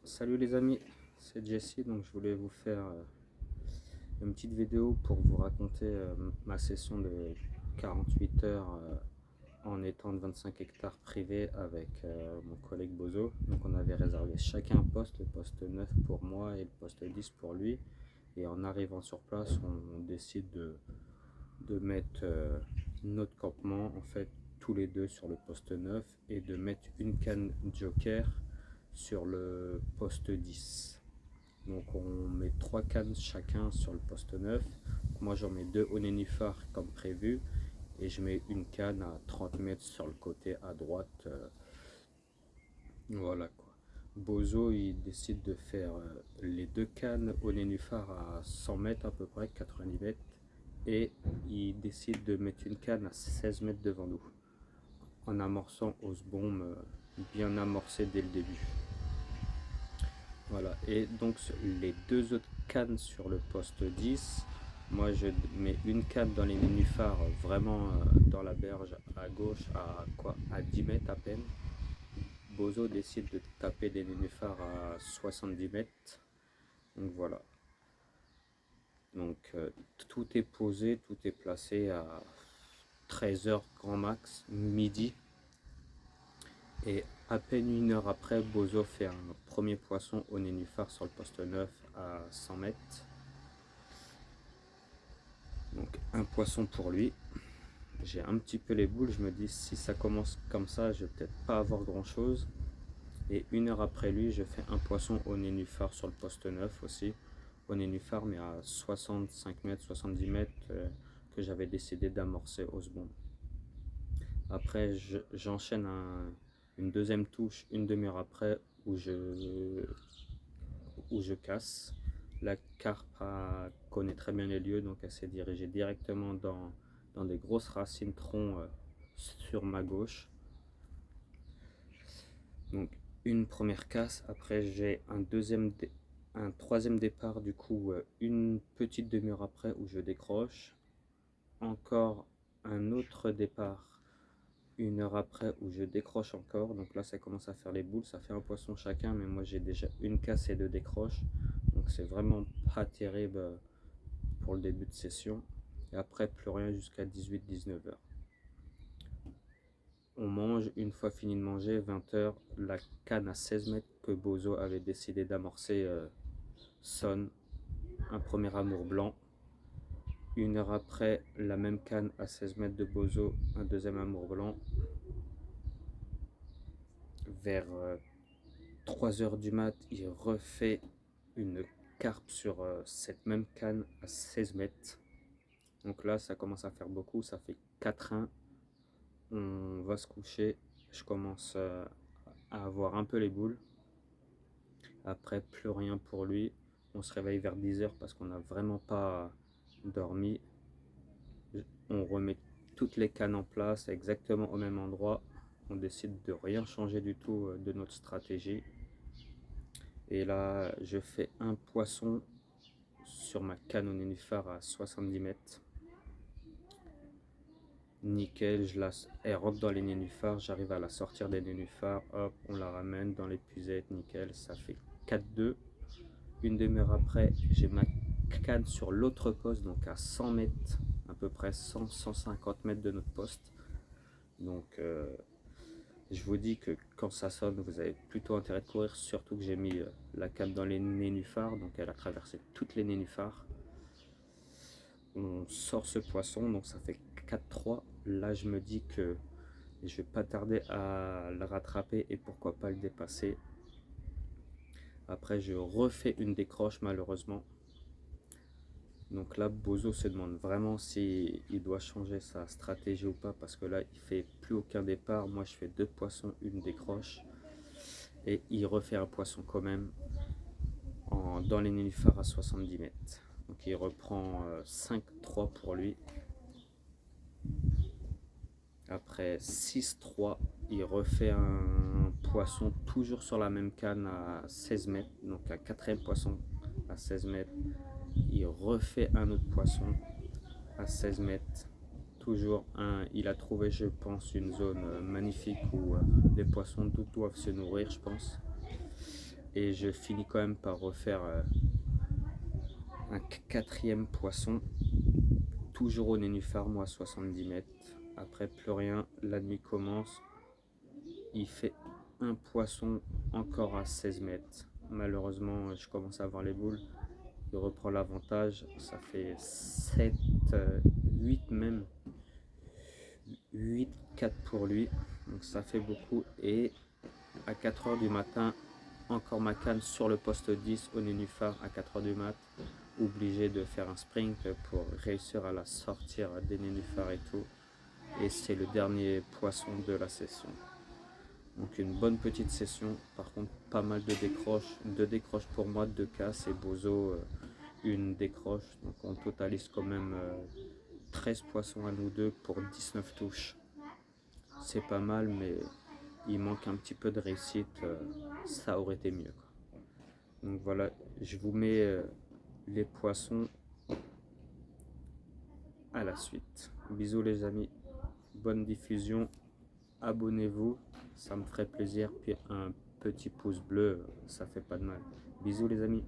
Salut les amis, c'est Jesse. Donc je voulais vous faire une petite vidéo pour vous raconter ma session de 48 heures en étant de 25 hectares privés avec mon collègue Bozo. Donc on avait réservé chacun un poste, le poste 9 pour moi et le poste 10 pour lui. Et en arrivant sur place, on décide de mettre notre campement en fait tous les deux sur le poste 9 et de mettre une canne joker sur le poste 10. Donc on met 3 cannes chacun sur le poste 9. Moi j'en mets 2 au nénuphar comme prévu et je mets une canne à 30 mètres sur le côté à droite. Voilà quoi. Bozo il décide de faire les 2 cannes au nénuphar à 100 mètres à peu près, 90 mètres. Et il décide de mettre une canne à 16 mètres devant nous en amorçant Osbomb bien amorcé dès le début. Voilà, et donc les 2 autres cannes sur le poste 10, moi je mets une canne dans les nénuphars vraiment dans la berge à gauche à 10 mètres à peine. Bozo décide de taper des nénuphars à 70 mètres. Donc voilà. Donc tout est posé, tout est placé à 13 h grand max, midi. Et à peine une heure après, Bozo fait un premier poisson au nénuphar sur le poste 9 à 100 mètres. Donc un poisson pour lui. J'ai un petit peu les boules, je me dis si ça commence comme ça, je vais peut-être pas avoir grand chose. Et une heure après lui, je fais un poisson au nénuphar sur le poste 9 aussi. Au nénuphar, mais à 65 mètres, 70 mètres, que j'avais décidé d'amorcer Osbomb. Après, j'enchaîne une deuxième touche une demi-heure après où je casse. La carpe connaît très bien les lieux, donc elle s'est dirigée directement dans des grosses racines troncs sur ma gauche. Donc une première casse, après j'ai un troisième départ du coup une petite demi-heure après où je décroche. Encore un autre départ une heure après où je décroche encore. Donc là ça commence à faire les boules, ça fait un poisson chacun, mais moi j'ai déjà une casse et 2 décroches. Donc c'est vraiment pas terrible pour le début de session. Et après plus rien jusqu'à 18-19 heures. On mange, une fois fini de manger, 20 heures, la canne à 16 mètres que Bozo avait décidé d'amorcer sonne. Un premier amour blanc. Une heure après, la même canne à 16 mètres de Bozo, un deuxième amour blanc. Vers 3 heures du mat, il refait une carpe sur cette même canne à 16 mètres. Donc là, ça commence à faire beaucoup, ça fait 4-1. On va se coucher, je commence à avoir un peu les boules. Après, plus rien pour lui. On se réveille vers 10 heures parce qu'on n'a vraiment pas dormi. On remet toutes les cannes en place exactement au même endroit. On décide de rien changer du tout de notre stratégie. Et là, je fais un poisson sur ma canne au nénuphar à 70 mètres. Nickel, elle rentre dans les nénuphars, j'arrive à la sortir des nénuphars, hop, on la ramène dans l'épuisette, nickel, ça fait 4-2. Une demi-heure après, j'ai ma canne sur l'autre poste, donc à 100 mètres, à peu près 100-150 mètres de notre poste. Donc je vous dis que quand ça sonne, vous avez plutôt intérêt de courir, surtout que j'ai mis la canne dans les nénuphars, donc elle a traversé toutes les nénuphars. On sort ce poisson, donc ça fait 4-3. Là je me dis que je vais pas tarder à le rattraper et pourquoi pas le dépasser. Après je refais une décroche malheureusement. Donc là Bozo se demande vraiment s'il doit changer sa stratégie ou pas, parce que là il fait plus aucun départ. Moi je fais 2 poissons, une décroche, et il refait un poisson quand même dans les nénuphars à 70 mètres. Donc il reprend 5-3 pour lui. Après 6-3, il refait un poisson toujours sur la même canne à 16 mètres. Donc un quatrième poisson à 16 mètres. Il refait un autre poisson à 16 mètres. Toujours il a trouvé, je pense, une zone magnifique où les poissons doivent se nourrir, je pense. Et je finis quand même par refaire un quatrième poisson, toujours au nénuphar, moi à 70 mètres. Après plus rien, la nuit commence, il fait un poisson encore à 16 mètres. Malheureusement, je commence à avoir les boules. Il reprend l'avantage, ça fait 7, 8 même, 8, 4 pour lui, donc ça fait beaucoup. Et à 4 heures du matin, encore ma canne sur le poste 10 au nénuphar à 4 heures du mat, obligé de faire un sprint pour réussir à la sortir des nénuphars et tout. Et c'est le dernier poisson de la session. Donc une bonne petite session, par contre pas mal de décroches, 2 décroches pour moi, 2 casses et Bozo une décroche. Donc on totalise quand même 13 poissons à nous deux pour 19 touches. C'est pas mal, mais il manque un petit peu de réussite, ça aurait été mieux, quoi. Donc voilà, je vous mets les poissons à la suite. Bisous les amis, bonne diffusion, abonnez-vous, ça me ferait plaisir, puis un petit pouce bleu, ça fait pas de mal. Bisous les amis.